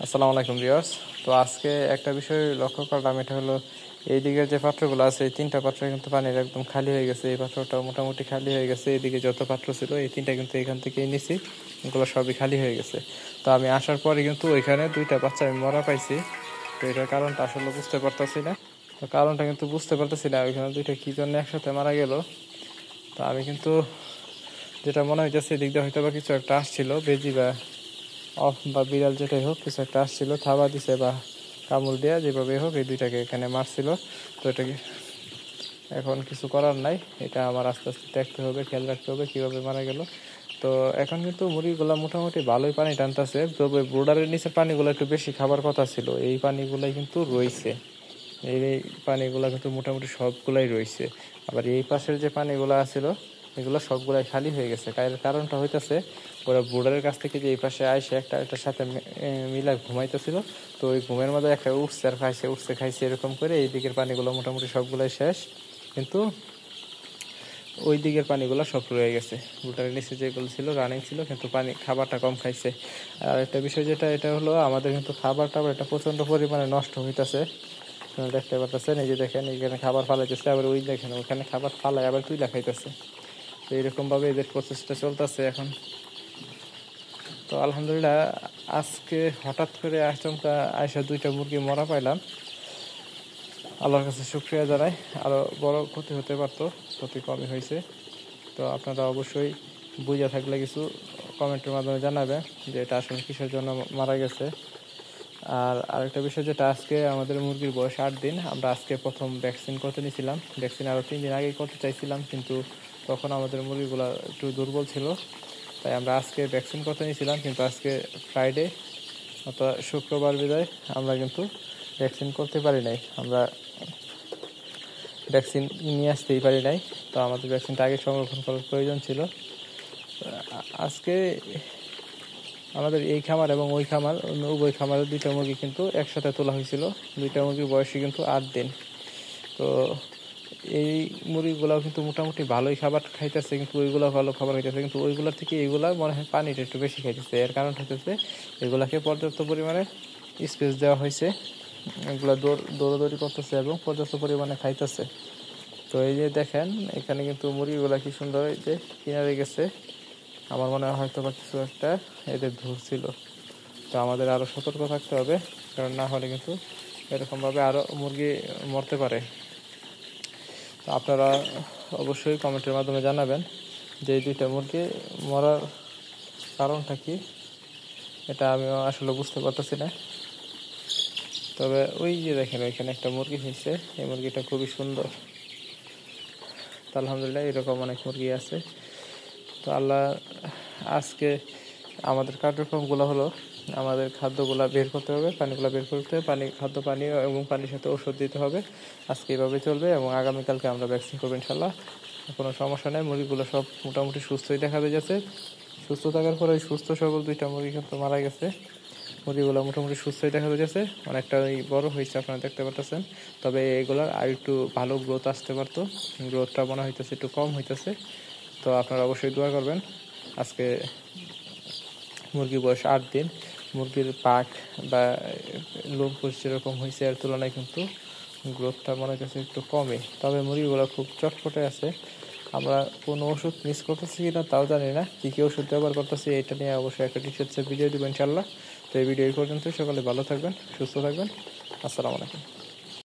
আসসালামু আলাইকুম ভিউয়ার্স। তো আজকে একটা বিষয় লক্ষ্য করলাম, এটা হলো এই দিকের যে পাত্রগুলো আছে এই তিনটা পাত্র কিন্তু পানির একদম খালি হয়ে গেছে। এই পাত্রটা মোটামুটি খালি হয়ে গেছে। এইদিকে যত পাত্র ছিল এই তিনটা কিন্তু এখান থেকে নিছি, এগুলো সবই খালি হয়ে গেছে। তো আমি আসার পরে কিন্তু ওইখানে দুইটা বাচ্চা আমি মরা পাইছি। তো এটার কারণটা আসলে বুঝতে পারতেছি না। তো কারণটা কিন্তু বুঝতে পারতেছি না ওইখানে দুইটা কী জন্য একসাথে মারা গেল। তো আমি কিন্তু যেটা মনে হইতেছে এদিক দিয়ে হয়তো বা কিছু একটা আসছিল, বেজি বা অফ বা বিড়াল যেটাই হোক কিছু একটা আসছিল, থাবা দিছে বা কামড় দেওয়া যেভাবে হোক এই দুইটাকে এখানে মারছিল। তো এটাকে এখন কিছু করার নাই, এটা আমার আস্তে আস্তে দেখতে হবে, খেয়াল রাখতে হবে কীভাবে মারা গেল। তো এখন কিন্তু মুরগিগুলো মোটামুটি ভালোই পানি টানতেছে, তবে বোর্ডারের নিচের পানিগুলো একটু বেশি খাবার কথা ছিল, এই পানিগুলাই কিন্তু রয়েছে। এই পানিগুলো কিন্তু মোটামুটি সবগুলাই রয়েছে। আবার এই পাশের যে পানিগুলো আছিল এগুলো সবগুলাই খালি হয়ে গেছে। কারণটা হইতেছে ওরা বোর্ডারের কাছ থেকে যে এই পাশে আইসে একটার সাথে মিলা ঘুমাইতেছিল। তো ওই ঘুমের মধ্যে একটা উঠছে আর খাইছে এরকম করে এই দিকের পানিগুলো মোটামুটি সবগুলাই শেষ, কিন্তু ওই দিকের পানিগুলো সব রয়ে গেছে। বোর্ডারের নিচে যেগুলো ছিল রানিং ছিল, কিন্তু পানি খাবারটা কম খাইছে। আর একটা বিষয় যেটা এটা হলো আমাদের কিন্তু খাবার টাবার এটা প্রচণ্ড পরিমাণে নষ্ট হইতেছে। দেখতে পাচ্ছেন, এই যে দেখেন এখানে খাবার ফালাইতেছে, আবার ওই দেখেন ওখানে খাবার ফালাই আবার তুইলা খাইতেছে। তো এইরকমভাবে এদের প্রসেসটা চলতেছে এখন। তো আলহামদুলিল্লাহ আজকে হঠাৎ করে আচমকা আয়সা দুইটা মুরগি মরা পাইলাম, আল্লাহর কাছে শুকরিয়া জানাই। আরও বড় ক্ষতি হতে পারতো, ক্ষতি কমই হয়েছে। তো আপনারা অবশ্যই বুঝে থাকলে কিছু কমেন্টের মাধ্যমে জানাবেন যে এটা আসলে কিসের জন্য মারা গেছে। আর আরেকটা বিষয় যেটা, আজকে আমাদের মুরগির বয়স 8 দিন। আমরা আজকে প্রথম ভ্যাকসিন করতে নিয়েছিলাম। ভ্যাকসিন আরও 3 দিন আগেই করতে চাইছিলাম, কিন্তু তখন আমাদের মুরগিগুলো একটু দুর্বল ছিল, তাই আমরা আজকে ভ্যাকসিন করতে নিয়েছিলাম। কিন্তু আজকে ফ্রাইডে অর্থাৎ শুক্রবার বিদায় আমরা কিন্তু ভ্যাকসিন করতে পারি নাই, আমরা ভ্যাকসিন নিয়ে আসতেই পারি নাই। তো আমাদের ভ্যাকসিনটা আগে সংরক্ষণ করার প্রয়োজন ছিল। আজকে আমাদের এই খামার এবং ওই খামার উভয় খামারের দুইটা মুরগি কিন্তু একসাথে তোলা হয়েছিল। দুইটা মুরগির বয়সী কিন্তু 8 দিন। তো এই মুরগিগুলাও কিন্তু মোটামুটি ভালোই খাবার খাইতেছে, কিন্তু ওইগুলো ভালো খাবার খাইতেছে, কিন্তু ওইগুলোর থেকে এইগুলা মনে হয় পানিটা একটু বেশি খাইতেছে। এর কারণ হইতেছে এগুলাকে পর্যাপ্ত পরিমাণে স্পেস দেওয়া হয়েছে, এগুলো দৌড়াদৌড়ি করতেছে এবং পর্যাপ্ত পরিমাণে খাইতেছে। তো এই যে দেখেন এখানে কিন্তু মুরগিগুলা কি সুন্দর এই যে কিনারে গেছে। আমার মনে হয় হয়তো বা কিছু একটা এদের ধরছিল। তো আমাদের আরও সতর্ক থাকতে হবে, কারণ না হলে কিন্তু এরকমভাবে আরও মুরগি মরতে পারে। তো আপনারা অবশ্যই কমেন্টের মাধ্যমে জানাবেন যে এই দুইটা মুরগি মরার কারণটা কি, এটা আমিও আসলে বুঝতে পারতেছি না। তবে ওই যে দেখেন ওইখানে একটা মুরগি হয়েছে, এই মুরগিটা খুবই সুন্দর। তো আলহামদুলিল্লাহ এরকম অনেক মুরগি আছে। তো আল্লাহ আজকে আমাদের কার্যক্রমগুলো হলো আমাদের খাদ্যগুলো বের করতে হবে, পানিগুলো বের করতে হবে, পানি এবং পানির সাথে ওষুধ দিতে হবে। আজকে এইভাবে চলবে এবং আগামীকালকে আমরা ভ্যাকসিন করবো ইনশাল্লাহ। কোনো সমস্যা নেই, মুরগিগুলো সব মোটামুটি সুস্থই দেখা যাচ্ছে। সুস্থ থাকার পরে ওই সুস্থ সবল দুইটা মুরগি কিন্তু মারা গেছে। মুরগিগুলো মোটামুটি সুস্থই দেখা যাচ্ছে, অনেকটা বড় হয়েছে আপনারা দেখতে পাচ্ছেন। তবে এগুলার আর একটু ভালো গ্রোথ আসতে পারতো, গ্রোথটা মনে হইতেছে একটু কম হইতেছে। তো আপনারা অবশ্যই দোয়া করবেন। আজকে মুরগির বয়স 8 দিন, মুরগির পাক বা লোম যেরকম হয়েছে এর তুলনায় কিন্তু গ্রোথটা মনে হচ্ছে একটু কমই। তবে মুরগিগুলো খুব চটপটে আছে। আমরা কোনো ওষুধ মিস করতেছি কিনা তাও জানি না, কী কী ওষুধ ব্যবহার করতেছি এটা নিয়ে অবশ্যই একটা ডিটেলসে ভিডিও দেবো ইনশাল্লাহ। তো এই ভিডিও এই পর্যন্ত, সকলে ভালো থাকবেন, সুস্থ থাকবেন। আসসালামু আলাইকুম।